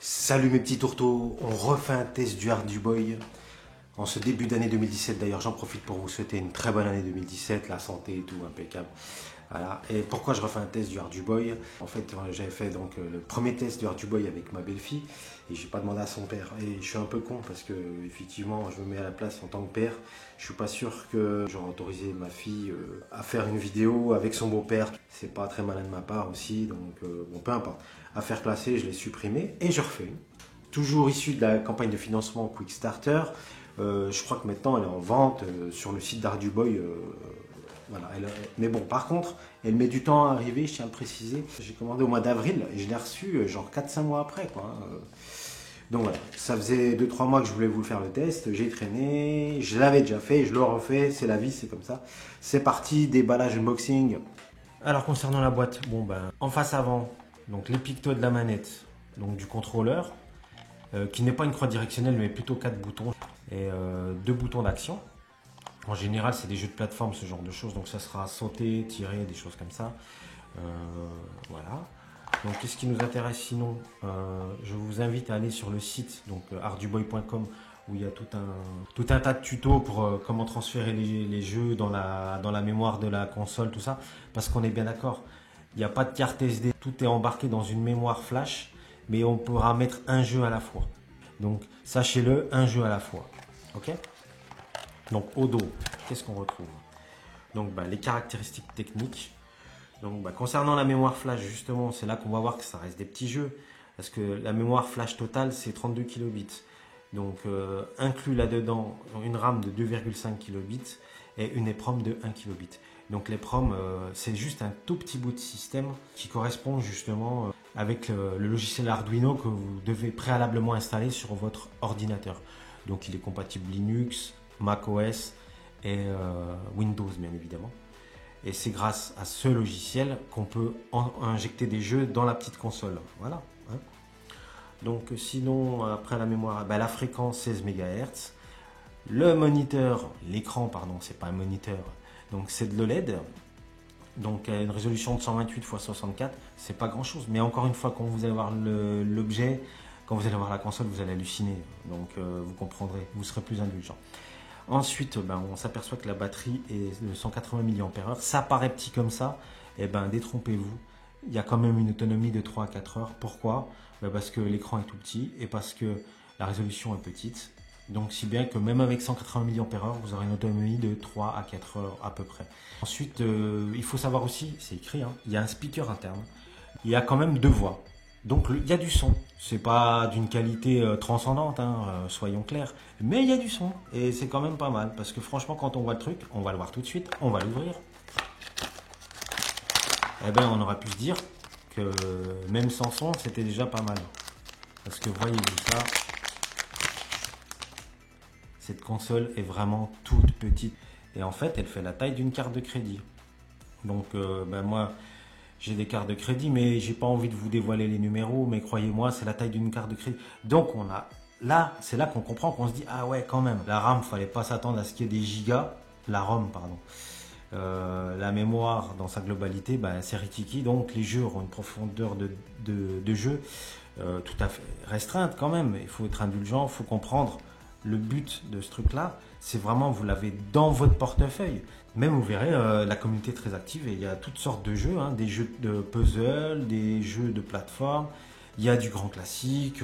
Salut mes petits tourteaux, on refait un test du Hard-U-Boy en ce début d'année 2017. D'ailleurs, j'en profite pour vous souhaiter une très bonne année 2017, la santé et tout, impeccable. Voilà. Et pourquoi je refais un test du Hard-U-Boy? En fait, j'avais fait donc le premier test du Hard-U-Boy avec ma belle-fille et j'ai pas demandé à son père. Et je suis un peu con parce que effectivement, je me mets à la place en tant que père. Je suis pas sûr que j'aurais autorisé ma fille à faire une vidéo avec son beau-père. C'est pas très malin de ma part aussi, donc bon, peu importe. Affaire classée, je l'ai supprimé et je refais une. Toujours issue de la campagne de financement Quickstarter. Je crois que maintenant elle est en vente sur le site d'Hard-U-Boy. Voilà, mais bon, par contre, elle met du temps à arriver, je tiens à le préciser. J'ai commandé au mois d'avril et je l'ai reçu genre 4-5 mois après, quoi. Donc voilà, ça faisait 2-3 mois que je voulais vous faire le test, j'ai traîné, je l'avais déjà fait, je le refais, c'est la vie, c'est comme ça. C'est parti, déballage unboxing. Alors concernant la boîte, bon ben, en face avant, donc les pictos de la manette, donc du contrôleur, qui n'est pas une croix directionnelle mais plutôt 4 boutons et 2 boutons d'action. En général, c'est des jeux de plateforme, ce genre de choses. Donc, ça sera sauter, tirer, des choses comme ça. Voilà. Donc, qu'est-ce qui nous intéresse sinon? Je vous invite à aller sur le site, donc harduboy.com, où il y a tout un tas de tutos pour comment transférer les jeux dans la mémoire de la console, tout ça. Parce qu'on est bien d'accord, il n'y a pas de carte SD. Tout est embarqué dans une mémoire flash, mais on pourra mettre un jeu à la fois. Donc, sachez-le, un jeu à la fois. OK? Donc au dos, qu'est-ce qu'on retrouve? Donc les caractéristiques techniques. Donc concernant la mémoire flash, justement, c'est là qu'on va voir que ça reste des petits jeux. Parce que la mémoire flash totale, c'est 32 kilobits. Donc inclus là-dedans une RAM de 2,5 kilobits et une EEPROM de 1 kilobit. Donc l'EEPROM, c'est juste un tout petit bout de système qui correspond justement avec le logiciel Arduino que vous devez préalablement installer sur votre ordinateur. Donc il est compatible Linux, macOS et Windows bien évidemment. Et c'est grâce à ce logiciel qu'on peut injecter des jeux dans la petite console. Voilà. Hein. Donc sinon, après la mémoire, la fréquence 16 MHz. Le moniteur, l'écran, pardon, c'est pas un moniteur, donc c'est de l'OLED. Donc une résolution de 128 x 64, c'est pas grand chose. Mais encore une fois, quand vous allez voir l'objet, quand vous allez voir la console, vous allez halluciner. Donc vous comprendrez, vous serez plus indulgent. Ensuite, on s'aperçoit que la batterie est de 180 mAh. Ça paraît petit comme ça. Et détrompez-vous. Il y a quand même une autonomie de 3 à 4 heures. Pourquoi? Parce que l'écran est tout petit et parce que la résolution est petite. Donc, si bien que même avec 180 mAh, vous aurez une autonomie de 3 à 4 heures à peu près. Ensuite, il faut savoir aussi, c'est écrit, hein, il y a un speaker interne. Il y a quand même 2 voix. Donc il y a du son, c'est pas d'une qualité transcendante, hein, soyons clairs, mais il y a du son et c'est quand même pas mal parce que franchement quand on voit le truc, on va le voir tout de suite, on va l'ouvrir. On aurait pu se dire que même sans son c'était déjà pas mal parce que voyez-vous ça, cette console est vraiment toute petite et en fait elle fait la taille d'une carte de crédit. Donc moi j'ai des cartes de crédit, mais j'ai pas envie de vous dévoiler les numéros, mais croyez-moi, c'est la taille d'une carte de crédit. Donc c'est là qu'on comprend, qu'on se dit, ah ouais, quand même, la RAM, fallait pas s'attendre à ce qu'il y ait des gigas, la ROM, pardon. La mémoire, dans sa globalité, c'est Ritiki, donc les jeux auront une profondeur de jeu tout à fait restreinte quand même. Il faut être indulgent, il faut comprendre. Le but de ce truc-là, c'est vraiment, vous l'avez dans votre portefeuille. Même, vous verrez, la communauté est très active et il y a toutes sortes de jeux, hein, des jeux de puzzle, des jeux de plateforme, il y a du grand classique,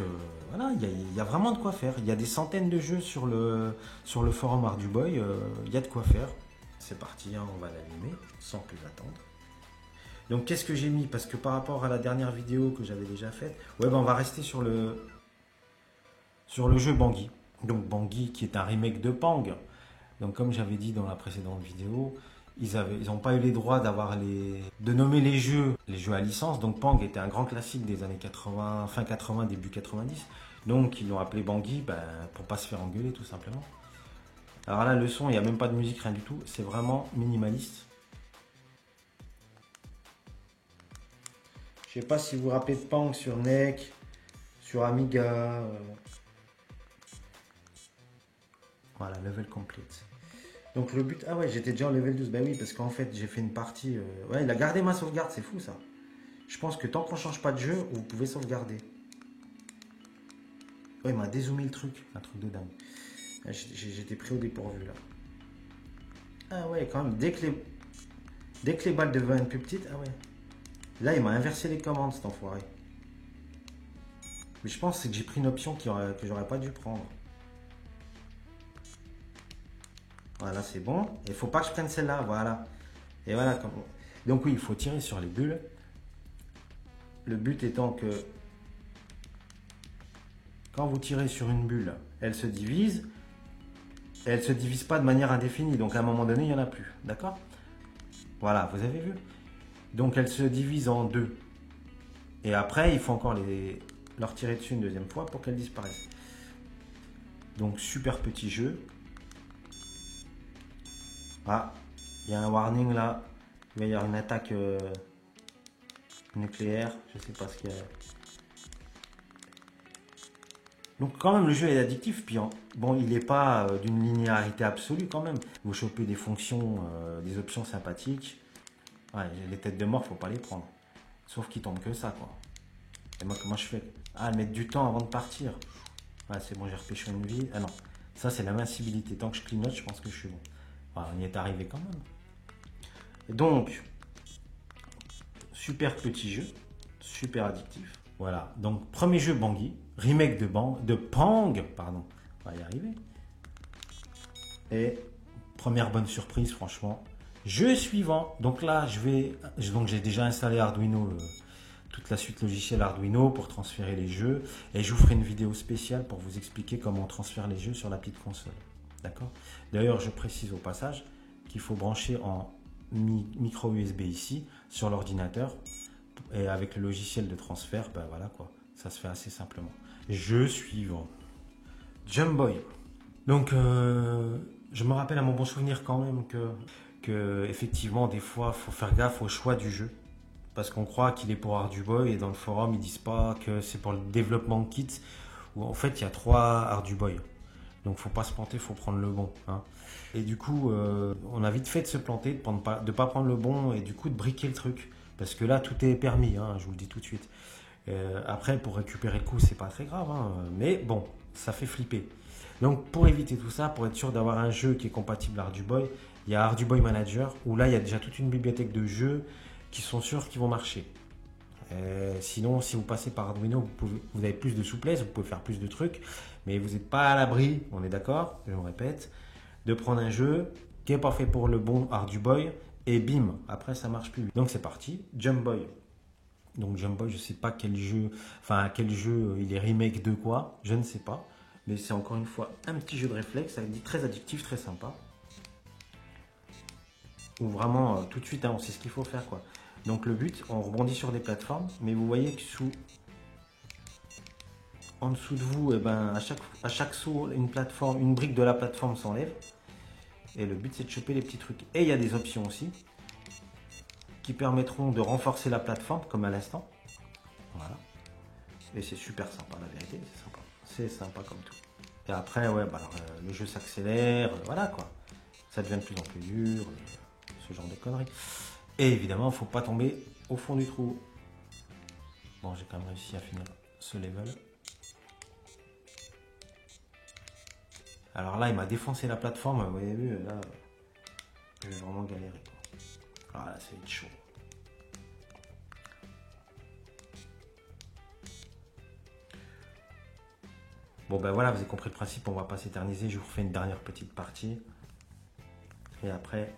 voilà, il y a vraiment de quoi faire. Il y a des centaines de jeux sur le forum Hard-U-Boy, il y a de quoi faire. C'est parti, hein, on va l'allumer sans plus attendre. Donc, qu'est-ce que j'ai mis? Parce que par rapport à la dernière vidéo que j'avais déjà faite, on va rester sur le jeu Bangui. Donc Bangui qui est un remake de Pang. Donc comme j'avais dit dans la précédente vidéo, ils n'ont pas eu les droits de nommer les jeux à licence. Donc Pang était un grand classique des années 80, fin 80, début 90. Donc ils l'ont appelé Bangui pour pas se faire engueuler tout simplement. Alors là le son, il n'y a même pas de musique, rien du tout. C'est vraiment minimaliste. Je sais pas si vous vous rappelez de Pang sur NEC, sur Amiga. Voilà, level complete. Donc le but... Ah ouais, j'étais déjà en level 12. Bah oui, parce qu'en fait, j'ai fait une partie... Ouais, il a gardé ma sauvegarde, c'est fou ça. Je pense que tant qu'on change pas de jeu, vous pouvez sauvegarder. Ouais, il m'a dézoomé le truc. Un truc de dingue. J'étais pris au dépourvu là. Ah ouais, quand même, dès que les balles deviennent plus petites, ah ouais. Là, il m'a inversé les commandes, cet enfoiré. Mais je pense que j'ai pris une option que j'aurais pas dû prendre. Voilà, c'est bon. Il faut pas que je prenne celle-là, voilà. Et voilà. Donc oui, il faut tirer sur les bulles. Le but étant que quand vous tirez sur une bulle, elle se divise. Et elle ne se divise pas de manière indéfinie. Donc à un moment donné, il n'y en a plus. D'accord? Voilà, vous avez vu? Donc elle se divise en deux. Et après, il faut encore leur tirer dessus une deuxième fois pour qu'elles disparaissent. Donc super petit jeu. Ah, il y a un warning là. Il va y avoir une attaque nucléaire. Je sais pas ce qu'il y a. Donc quand même le jeu est addictif, puis bon il n'est pas d'une linéarité absolue quand même. Vous chopez des fonctions, des options sympathiques. Ouais, les têtes de mort, faut pas les prendre. Sauf qu'ils tombent que ça quoi. Et moi comment je fais? Ah, mettre du temps avant de partir. Ouais, c'est bon, j'ai repêché une vie. Ah non, ça c'est l'invincibilité. Tant que je clignote, je pense que je suis bon. Enfin, on y est arrivé quand même. Et donc, super petit jeu, super addictif. Voilà, donc premier jeu Bangui, remake de Pang, pardon, on va y arriver. Et première bonne surprise, franchement. Jeu suivant, donc là j'ai déjà installé Arduino, toute la suite logicielle Arduino pour transférer les jeux, et je vous ferai une vidéo spéciale pour vous expliquer comment on transfère les jeux sur la petite console. D'accord? D'ailleurs, je précise au passage qu'il faut brancher en micro USB ici sur l'ordinateur. Et avec le logiciel de transfert, ben voilà quoi, ça se fait assez simplement. Jeu suivant, Jump Boy. Donc, je me rappelle à mon bon souvenir quand même que effectivement, des fois, faut faire gaffe au choix du jeu. Parce qu'on croit qu'il est pour Arduboy et dans le forum, ils disent pas que c'est pour le développement kit. Où en fait, il y a 3 Arduboy. Donc, faut pas se planter, faut prendre le bon. Hein. Et du coup, on a vite fait de se planter, de pas prendre le bon et du coup de briquer le truc. Parce que là, tout est permis, hein, je vous le dis tout de suite. Après, pour récupérer le coup, c'est pas très grave. Hein, mais bon, ça fait flipper. Donc, pour éviter tout ça, pour être sûr d'avoir un jeu qui est compatible à Arduboy, il y a Arduboy Manager, où là, il y a déjà toute une bibliothèque de jeux qui sont sûrs qu'ils vont marcher. Sinon, si vous passez par Arduino, vous avez plus de souplesse, vous pouvez faire plus de trucs, mais vous n'êtes pas à l'abri, on est d'accord, je me répète, de prendre un jeu qui n'est pas fait pour le bon Arduboy, et bim, après ça marche plus. Donc c'est parti, Jump Boy. Donc Jump Boy, je sais pas quel jeu, il est remake de quoi, je ne sais pas. Mais c'est encore une fois un petit jeu de réflexe, très addictif, très sympa. Où vraiment, tout de suite, hein, on sait ce qu'il faut faire quoi. Donc le but, on rebondit sur des plateformes, mais vous voyez que en dessous de vous, eh ben, à chaque saut, une brique de la plateforme s'enlève. Et le but, c'est de choper les petits trucs. Et il y a des options aussi qui permettront de renforcer la plateforme, comme à l'instant. Voilà. Et c'est super sympa, la vérité, c'est sympa. C'est sympa comme tout. Et après, ouais, bah alors, le jeu s'accélère, voilà quoi. Ça devient de plus en plus dur, ce genre de conneries. Et évidemment, il ne faut pas tomber au fond du trou. Bon, j'ai quand même réussi à finir ce level. Alors là, il m'a défoncé la plateforme, vous avez vu, là, j'ai vraiment galéré. Quoi. Ah là, c'est chaud. Bon ben voilà, vous avez compris le principe, on va pas s'éterniser, je vous refais une dernière petite partie. Et après,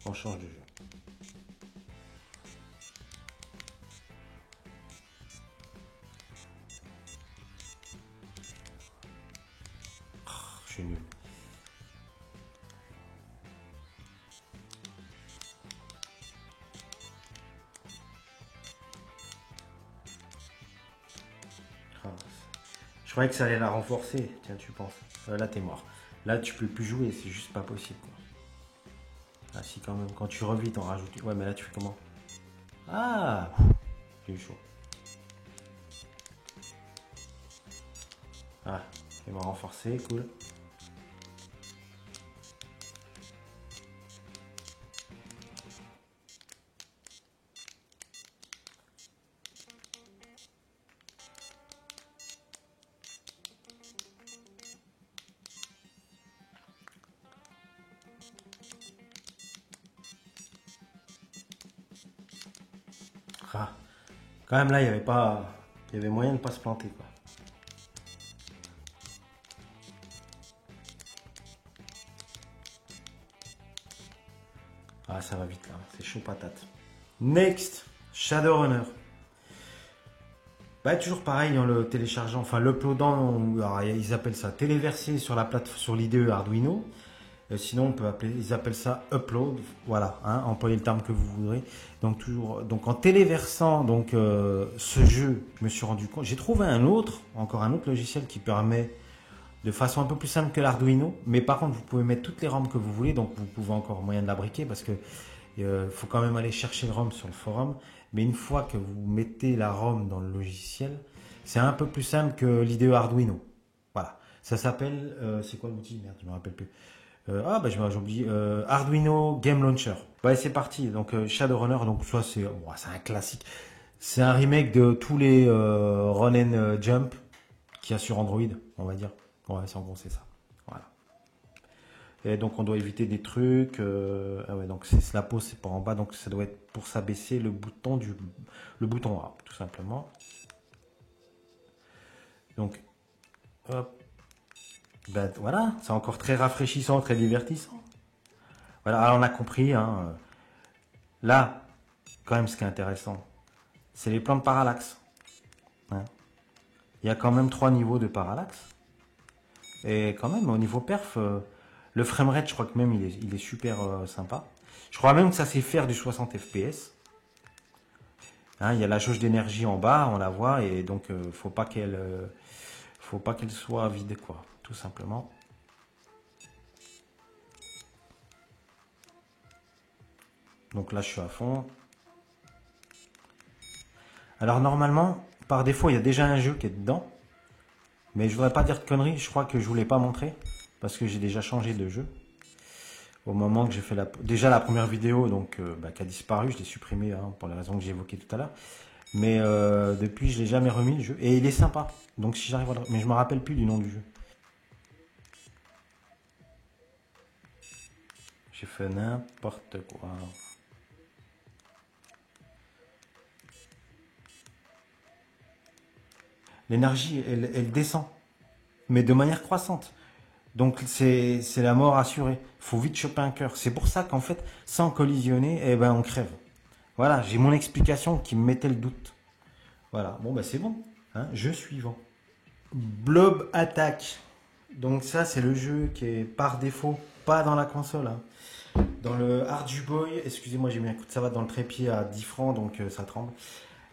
on change de jeu. Oh, je suis nul. Oh, je croyais que ça allait la renforcer, tiens tu penses. Là t'es mort. Là tu peux plus jouer, c'est juste pas possible. Quoi. Ah si quand même, quand tu revis t'en rajoutes. Ouais mais là tu fais comment? Ah, j'ai eu chaud. Ah, il m'a renforcé, cool. Ah, quand même là, il y avait moyen de ne pas se planter, quoi. Ah, ça va vite là, c'est chaud patate. Next, Shadowrunner. Bah, toujours pareil en le téléchargeant, enfin l'uploadant, alors, ils appellent ça téléverser sur la plateforme, sur l'IDE Arduino. Sinon, on peut appeler, ils appellent ça upload. Voilà, hein, employez le terme que vous voudrez. Donc toujours, donc en téléversant donc ce jeu, je me suis rendu compte. J'ai trouvé encore un autre logiciel qui permet de façon un peu plus simple que l'Arduino, mais par contre, vous pouvez mettre toutes les ROM que vous voulez, donc vous pouvez encore moyen de la briquer parce que faut quand même aller chercher le ROM sur le forum. Mais une fois que vous mettez la ROM dans le logiciel, c'est un peu plus simple que l'IDE Arduino. Voilà, ça s'appelle, c'est quoi l'outil? Merde, je me rappelle plus. J'ai oublié. Arduino Game Launcher. Ouais, c'est parti. Donc Shadowrunner, donc ça c'est un classique. C'est un remake de tous les Run and Jump qu'il y a sur Android, on va dire. Ouais, c'est en gros c'est ça. Voilà. Et donc on doit éviter des trucs. Ah ouais, donc c'est la pause, c'est pas en bas, donc ça doit être pour s'abaisser le bouton A, tout simplement. Donc hop. Ben voilà, c'est encore très rafraîchissant, très divertissant. Voilà, alors on a compris. Hein, là, quand même, ce qui est intéressant, c'est les plans de parallaxe. Hein. Il y a quand même 3 niveaux de parallaxe. Et quand même, au niveau perf, le framerate, je crois que même il est super sympa. Je crois même que ça sait faire du 60 fps. Hein, il y a la jauge d'énergie en bas, on la voit, et donc faut pas qu'elle soit vide, quoi, tout simplement. Donc là, je suis à fond. Alors normalement, par défaut, il y a déjà un jeu qui est dedans. Mais je voudrais pas dire de conneries, je crois que je vous l'ai pas montré. Parce que j'ai déjà changé de jeu. Au moment que j'ai fait déjà la première vidéo, donc qui a disparu, je l'ai supprimé hein, pour les raisons que j'ai évoquées tout à l'heure. Mais depuis, je l'ai jamais remis le jeu. Et il est sympa. Donc si j'arrive à le... Mais je me rappelle plus du nom du jeu. J'ai fait n'importe quoi. L'énergie, elle descend. Mais de manière croissante. Donc c'est la mort assurée. Faut vite choper un cœur. C'est pour ça qu'en fait, sans collisionner, eh ben on crève. Voilà, j'ai mon explication qui me mettait le doute. Voilà, bon bah c'est bon. Hein, jeu suivant. Blob Attack. Donc ça c'est le jeu qui est par défaut pas dans la console. Hein. Dans le Arduboy, excusez-moi j'ai mis un coup de savate dans le trépied à 10 francs donc ça tremble.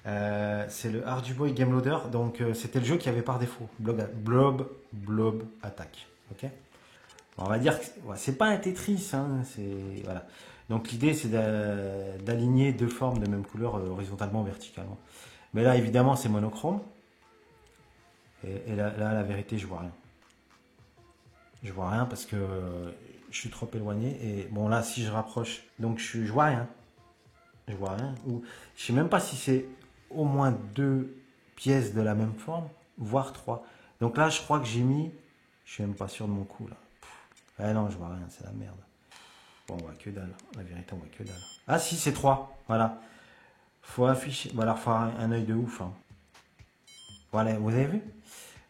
C'est le Arduboy Game Loader, donc c'était le jeu qui avait par défaut. Blob Attack. Ok. On va dire que c'est pas un Tetris, hein, c'est voilà. Donc l'idée c'est d'aligner deux formes de même couleur horizontalement, verticalement. Mais là évidemment c'est monochrome. Et là, la vérité je vois rien. Je vois rien parce que je suis trop éloigné. Et bon là si je rapproche, donc je vois rien. Je vois rien. Ou je sais même pas si c'est au moins 2 pièces de la même forme, voire 3. Donc là je crois que j'ai mis, je suis même pas sûr de mon coup là. Ah non, je vois rien, c'est la merde. Bon, on voit que dalle. La vérité, on voit que dalle. Ah si, c'est 3. Voilà. Faut afficher. Bon, alors, faut avoir un œil de ouf. Hein. Voilà, vous avez vu?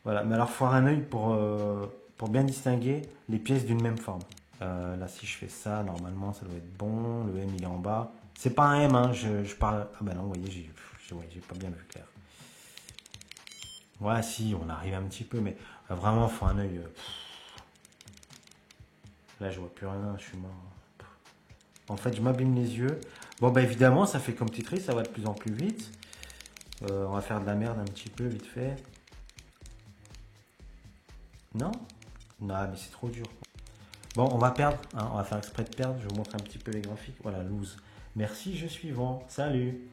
Voilà, mais alors, faut avoir un œil pour bien distinguer les pièces d'une même forme. Là, si je fais ça, normalement, ça doit être bon. Le M, il est en bas. C'est pas un M, hein. Je parle. Ah bah non, vous voyez, j'ai pas bien vu clair. Ouais, si, on arrive un petit peu, mais vraiment, faut un œil. Là, je vois plus rien, je suis mort. En fait, je m'abîme les yeux. Bon, bah évidemment, ça fait comme Tetris, ça va de plus en plus vite. On va faire de la merde un petit peu, vite fait. Non? Non, mais c'est trop dur. Bon, on va perdre. Hein, on va faire exprès de perdre. Je vous montre un petit peu les graphiques. Voilà, lose. Merci, jeu suivant. Salut.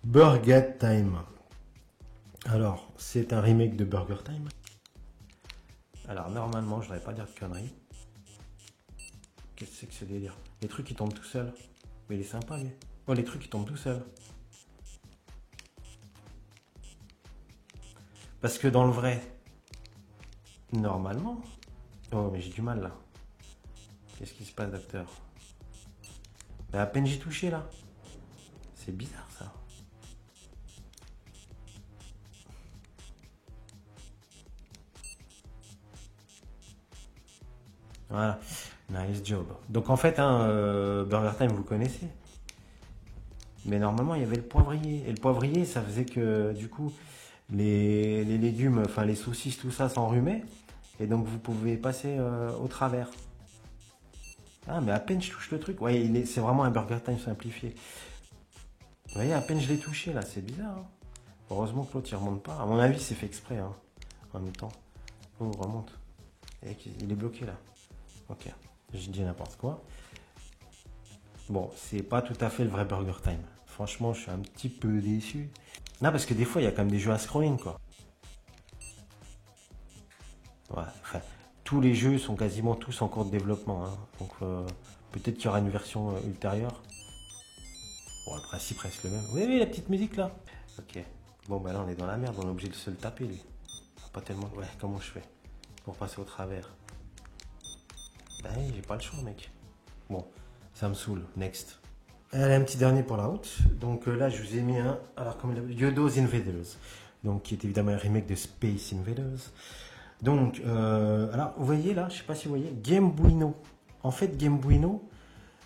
Burger Time. Alors, c'est un remake de Burger Time. Alors, normalement, je ne devrais pas dire de conneries. Qu'est-ce que c'est que ce délire? Les trucs qui tombent tout seuls. Mais il est sympa, lui. Oh, les trucs qui tombent tout seuls. Parce que dans le vrai, normalement... Oh, mais j'ai du mal, là. Qu'est-ce qui se passe, docteur? Mais à peine j'ai touché, là. C'est bizarre ça. Voilà, nice job. Donc en fait, hein, Burger Time, vous connaissez. Mais normalement, il y avait le poivrier. Et le poivrier, ça faisait que du coup, les légumes, enfin les saucisses, tout ça s'enrhumait. Et donc vous pouvez passer au travers. Ah, mais à peine je touche le truc. Ouais, c'est vraiment un Burger Time simplifié. Vous voyez, à peine je l'ai touché là, c'est bizarre. Hein. Heureusement que l'autre il remonte pas. À mon avis, c'est fait exprès. Hein, en même temps. Oh, remonte. Et il est bloqué là. Ok, j'ai dit n'importe quoi. Bon, c'est pas tout à fait le vrai Burger Time. Franchement, je suis un petit peu déçu. Non, parce que des fois, il y a quand même des jeux à scrolling, quoi. Ouais, enfin, tous les jeux sont quasiment tous en cours de développement. Hein. Donc, peut-être qu'il y aura une version ultérieure. Bon, le principe reste le même. Oui, oui, la petite musique là. Ok. Bon, bah là, on est dans la merde. On est obligé de se le taper, lui. Pas tellement. Ouais, comment je fais pour passer au travers? Bah, j'ai pas le choix, mec. Bon, ça me saoule. Next. Allez, un petit dernier pour la route. Donc là, je vous ai mis un. Alors, comme il a Yodo's Invaders. Donc, qui est évidemment un remake de Space Invaders. Donc, alors, vous voyez là, je sais pas si vous voyez, Gamebuino. En fait, Gamebuino,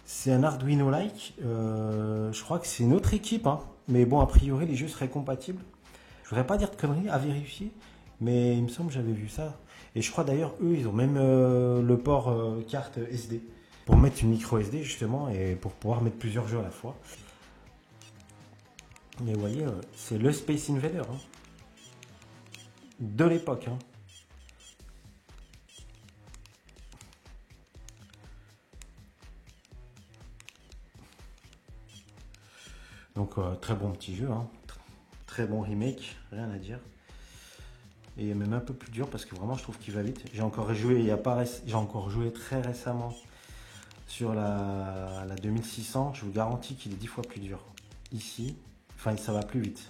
c'est un Arduino-like. Je crois que c'est une autre équipe, hein. Mais bon, a priori, les jeux seraient compatibles. Je voudrais pas dire de conneries, à vérifier. Mais il me semble que j'avais vu ça. Et je crois d'ailleurs, eux, ils ont même le port carte SD. Pour mettre une micro SD justement et pour pouvoir mettre plusieurs jeux à la fois. Mais vous voyez, c'est le Space Invader. Hein. De l'époque. Hein. Donc très bon petit jeu. Hein. Très bon remake, rien à dire. Et même un peu plus dur parce que vraiment je trouve qu'il va vite. J'ai encore joué j'ai encore joué très récemment sur la 2600. Je vous garantis qu'il est 10 fois plus dur. Ici, enfin ça va plus vite.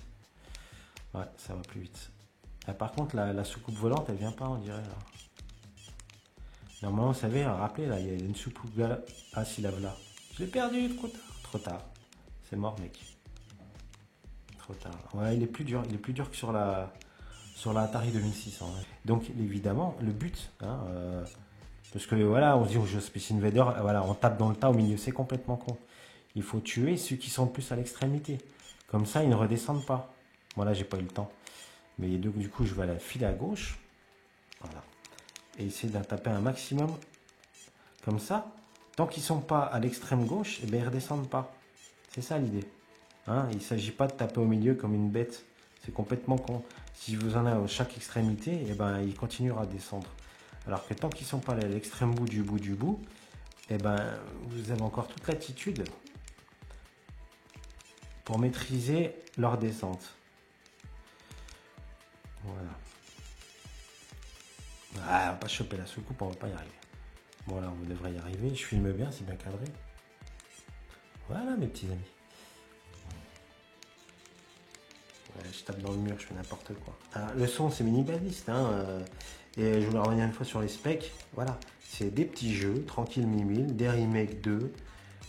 Ouais, ça va plus vite. Ah, par contre la soucoupe volante elle vient pas on dirait là. Normalement vous savez, rappelez là, il y a une soucoupe là. Ah si la voilà. Je l'ai perdu trop tard. Trop tard. C'est mort mec. Trop tard. Ouais il est plus dur que sur la Atari 2600. Ouais. Donc évidemment, le but, hein, parce que voilà, on se dit au jeu Space Invader, voilà, on tape dans le tas au milieu, c'est complètement con. Il faut tuer ceux qui sont plus à l'extrémité. Comme ça, ils ne redescendent pas. Voilà, j'ai pas eu le temps. Mais donc, du coup, je vais aller filer à gauche. Voilà. Et essayer d'en taper un maximum. Comme ça. Tant qu'ils sont pas à l'extrême gauche, eh ben, ils redescendent pas. C'est ça l'idée. Hein, il ne s'agit pas de taper au milieu comme une bête. C'est complètement con. Si vous en avez à chaque extrémité, eh ben, il continuera à descendre. Alors que tant qu'ils ne sont pas à l'extrême bout du bout, eh ben, vous avez encore toute l'attitude pour maîtriser leur descente. Voilà. Ah, on va pas choper la soucoupe, on va pas y arriver. Voilà, on devrait y arriver. Je filme bien, c'est bien cadré. Voilà, mes petits amis. Ouais, je tape dans le mur, je fais n'importe quoi. Alors, le son, c'est minimaliste. Hein, et je voulais revenir une fois sur les specs. Voilà, c'est des petits jeux, tranquille mimile, des remakes de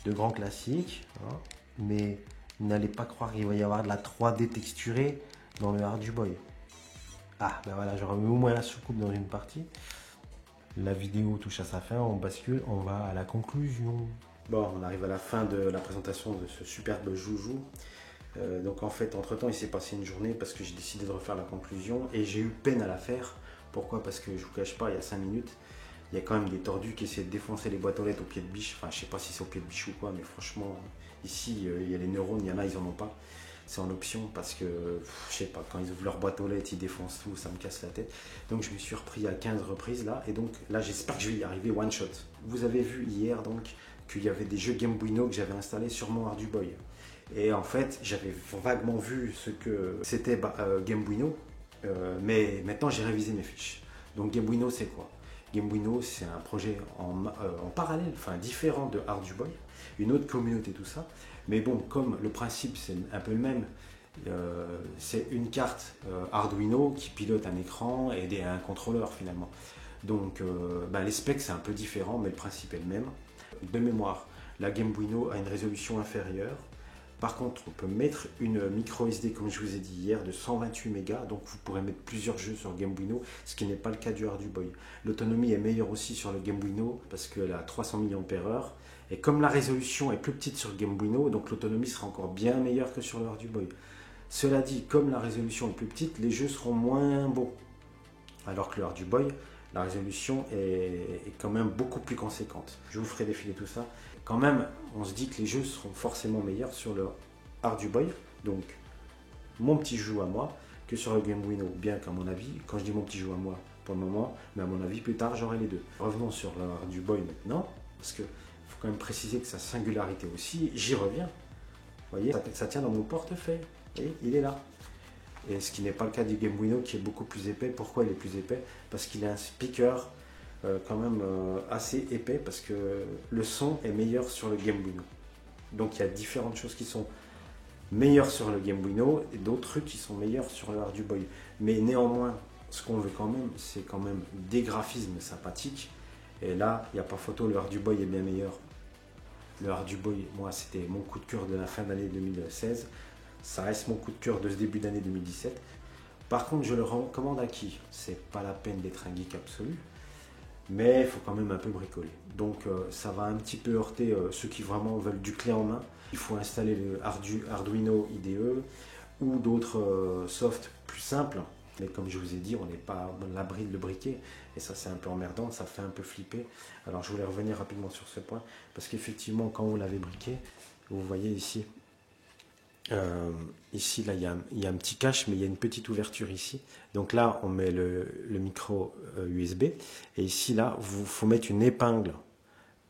grands classiques. Hein, mais n'allez pas croire qu'il va y avoir de la 3D texturée dans le Hard Boy. Ah, ben voilà, j'aurais mis au moins la soucoupe dans une partie. La vidéo touche à sa fin, on bascule, on va à la conclusion. Bon, on arrive à la fin de la présentation de ce superbe joujou. Donc en fait, entre-temps, il s'est passé une journée parce que j'ai décidé de refaire la conclusion et j'ai eu peine à la faire. Pourquoi? Parce que je vous cache pas, il y a 5 minutes, il y a quand même des tordus qui essaient de défoncer les boîtes aux lettres au pied de biche. Enfin, je sais pas si c'est au pied de biche ou quoi, mais franchement, ici, il y a les neurones, il y en a, ils en ont pas. C'est en option parce que, je sais pas, quand ils ouvrent leur boîte aux lettres, ils défoncent tout, ça me casse la tête. Donc je me suis repris à 15 reprises là, et donc là, j'espère que je vais y arriver one shot. Vous avez vu hier donc qu'il y avait des jeux Gamebuino que j'avais installés sur mon Arduboy. Et en fait, j'avais vaguement vu ce que c'était Gamebuino, mais maintenant j'ai révisé mes fiches. Donc Gamebuino, c'est quoi? Gamebuino, c'est un projet en parallèle, enfin différent de Arduboy, une autre communauté, tout ça. Mais bon, comme le principe c'est un peu le même, c'est une carte Arduino qui pilote un écran et un contrôleur finalement. Donc les specs c'est un peu différent, mais le principe est le même. De mémoire, la Gamebuino a une résolution inférieure. Par contre, on peut mettre une micro SD, comme je vous ai dit hier, de 128 mégas. Donc vous pourrez mettre plusieurs jeux sur Game Boy No, ce qui n'est pas le cas du Arduboy. L'autonomie est meilleure aussi sur le Game Boy No parce qu'elle a 300 mAh. Et comme la résolution est plus petite sur le Game Boy No, donc l'autonomie sera encore bien meilleure que sur le Arduboy. Cela dit, comme la résolution est plus petite, les jeux seront moins beaux. Alors que le Arduboy, la résolution est quand même beaucoup plus conséquente. Je vous ferai défiler tout ça. Quand même, on se dit que les jeux seront forcément meilleurs sur le Arduboy, donc mon petit jeu à moi, que sur le Game Boy No. Bien qu'à mon avis, quand je dis mon petit jeu à moi pour le moment, mais à mon avis plus tard j'aurai les deux. Revenons sur le Arduboy maintenant, parce que faut quand même préciser que sa singularité aussi, j'y reviens. Vous voyez, ça tient dans mon portefeuille, et il est là. Et ce qui n'est pas le cas du Game Boy No qui est beaucoup plus épais. Pourquoi il est plus épais? Parce qu'il a un speaker quand même assez épais, parce que le son est meilleur sur le Game Boy No. Donc il y a différentes choses qui sont meilleures sur le Game Boy No et d'autres trucs qui sont meilleurs sur le Arduboy. Mais néanmoins, ce qu'on veut quand même, c'est quand même des graphismes sympathiques. Et là, il n'y a pas photo, le Arduboy est bien meilleur. Le Arduboy, moi, c'était mon coup de cœur de la fin d'année 2016. Ça reste mon coup de cœur de ce début d'année 2017. Par contre, je le recommande à qui? C'est pas la peine d'être un geek absolu, mais il faut quand même un peu bricoler. Donc ça va un petit peu heurter ceux qui vraiment veulent du clé en main. Il faut installer le Arduino IDE ou d'autres softs plus simples. Mais comme je vous ai dit, on n'est pas à l'abri de le briquer. Et ça, c'est un peu emmerdant, ça fait un peu flipper. Alors je voulais revenir rapidement sur ce point. Parce qu'effectivement, quand vous l'avez briqué, vous voyez ici, ici là il y a un petit cache, mais il y a une petite ouverture ici. Donc là on met le micro USB, et ici là il faut mettre une épingle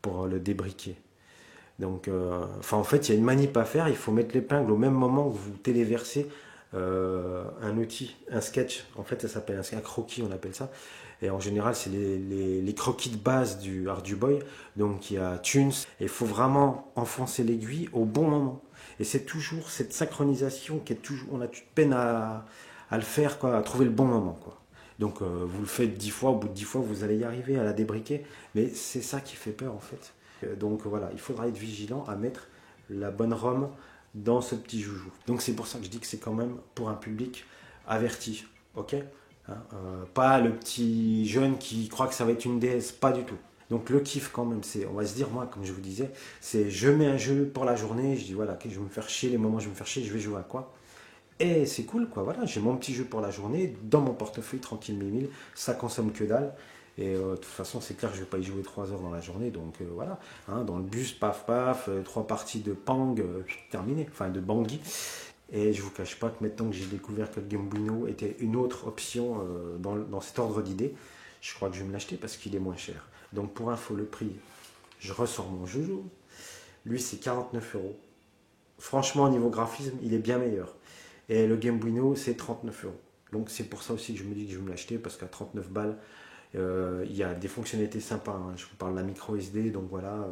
pour le débriquer. Donc en fait il y a une manip à faire. Il faut mettre l'épingle au même moment que vous téléversez un outil, un sketch. En fait ça s'appelle un croquis, on appelle ça. Et en général, c'est les croquis de base du Arduboy. Donc il y a Tunes, et il faut vraiment enfoncer l'aiguille au bon moment. Et c'est toujours cette synchronisation qui est toujours, on a toute peine à le faire, quoi, à trouver le bon moment, quoi. Donc vous le faites 10 fois, au bout de 10 fois, vous allez y arriver à la débriquer. Mais c'est ça qui fait peur en fait. Donc voilà, il faudra être vigilant à mettre la bonne ROM dans ce petit joujou. Donc c'est pour ça que je dis que c'est quand même pour un public averti, ok, hein, pas le petit jeune qui croit que ça va être une DS, pas du tout. Donc le kiff quand même, c'est, on va se dire, moi comme je vous disais, c'est je mets un jeu pour la journée, je dis voilà, okay, je vais me faire chier, les moments où je vais me faire chier, je vais jouer à quoi? Et c'est cool quoi, voilà, j'ai mon petit jeu pour la journée, dans mon portefeuille, tranquille mille, ça consomme que dalle. Et de toute façon, c'est clair que je ne vais pas y jouer 3 heures dans la journée, donc voilà, hein, dans le bus, paf paf, 3 parties de Pang, terminé, enfin de Bangui. Et je ne vous cache pas que maintenant que j'ai découvert que le Game Boy No était une autre option dans cet ordre d'idées, je crois que je vais me l'acheter parce qu'il est moins cher. Donc pour info, le prix, je ressors mon joujou, lui c'est 49 €. Franchement, au niveau graphisme, il est bien meilleur. Et le Game Boy No, c'est 39 €. Donc c'est pour ça aussi que je me dis que je vais me l'acheter, parce qu'à 39 balles, il y a des fonctionnalités sympas, hein. Je vous parle de la micro SD, donc voilà.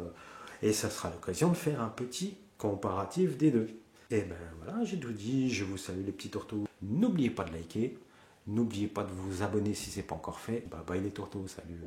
Et ça sera l'occasion de faire un petit comparatif des deux. Et ben voilà, j'ai tout dit, je vous salue les petits tourteaux. N'oubliez pas de liker, n'oubliez pas de vous abonner si ce n'est pas encore fait. Bye bye les tourteaux, salut.